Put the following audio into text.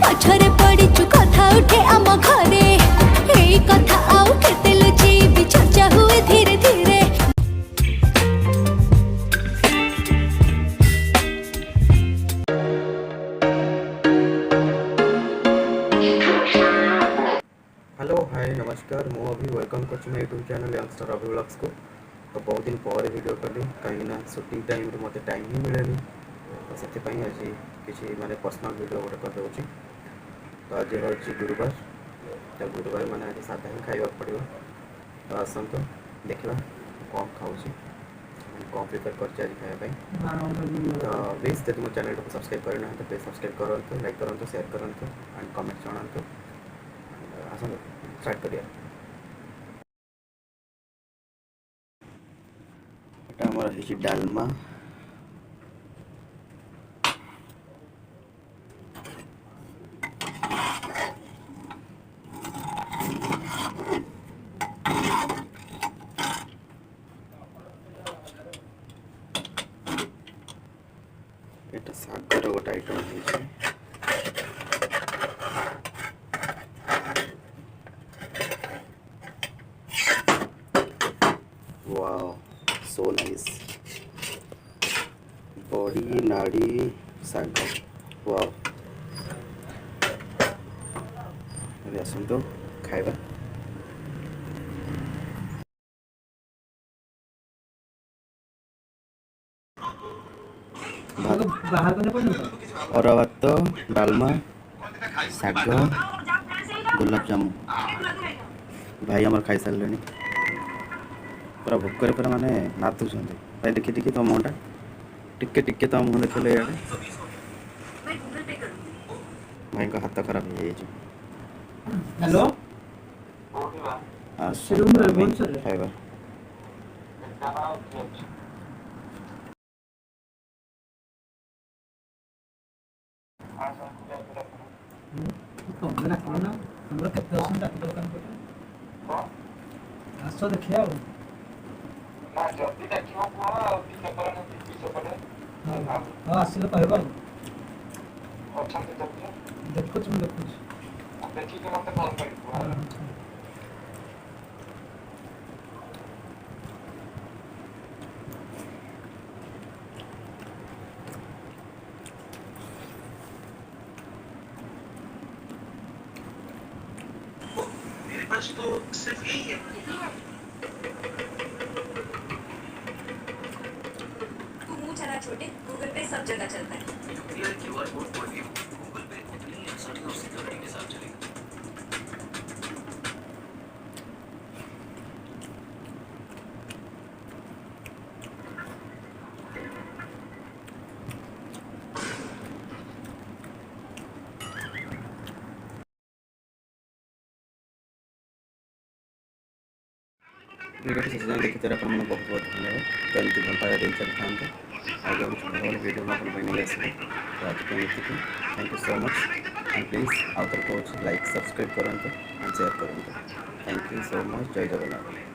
पछरे पड़ीचु कथा उठे आम घरे एई कथा आउ केते लुचेबी चर्चा हुए धीरे धीरे। हेलो हाय नमस्कार मु अभी वेलकम कर यूट्यूब चैनल यंगस्टर अभी व्लॉग्स को। तो बहुत दिन पर वीडियो कली कहीं शूटिंग टाइम मत टाइम ही मिले तो से आज किसी माने पर्सनल वीडियो गोटे कर। तो आज हूँ गुरुवार तो गुरुवार मैंने आज सादा ही खावा पड़ो। तो आसतु देखा कौन खाऊँ कौन प्रिपेयर कर खायापी। तो प्लीज जब मो चैनल को सब्सक्राइब करना तो प्लीज सब्सक्राइब करूँ, लाइक करूँ, शेयर करूँ एंड कमेंट जनातु। आसतु स्टार्ट करिया। डालमा एटा सागर गोटे आइटम है। वाओ सो नाइस बड़ी नाड़ी सागर। वाओ आसतु खाइबा। और भात डालमा शाग गोलाप जामुन भाई आम खाई सारे पूरा भोकर पूरा माने नाचुं भाई। देखी टिके तो मुँटा टिके टिके तो मुँह देख इे भाई का हाथ खराब हो जाए। हेलो खाइबा आस देखिए आसिले कह देखु देखु तो सिर्फ यही है। तू मुंह चला छोटे, गूगल पे सब जगह चलता है। क्यूआर कोड पढ़ के गूगल पे अपनी आसानी और सिक्योरिटी के साथ चलेगा। वीडियो से देखी तरह अपन बहुत बहुत धन्यवाद। तो एमती भल पाया देख था आगे भल वीडियो में अपन नहीं आस तो आज thank you so much and please outer को लाइक सब्सक्राइब करूँ एंड शेयर करूँ। Thank you so much. जय जगन्नाथ।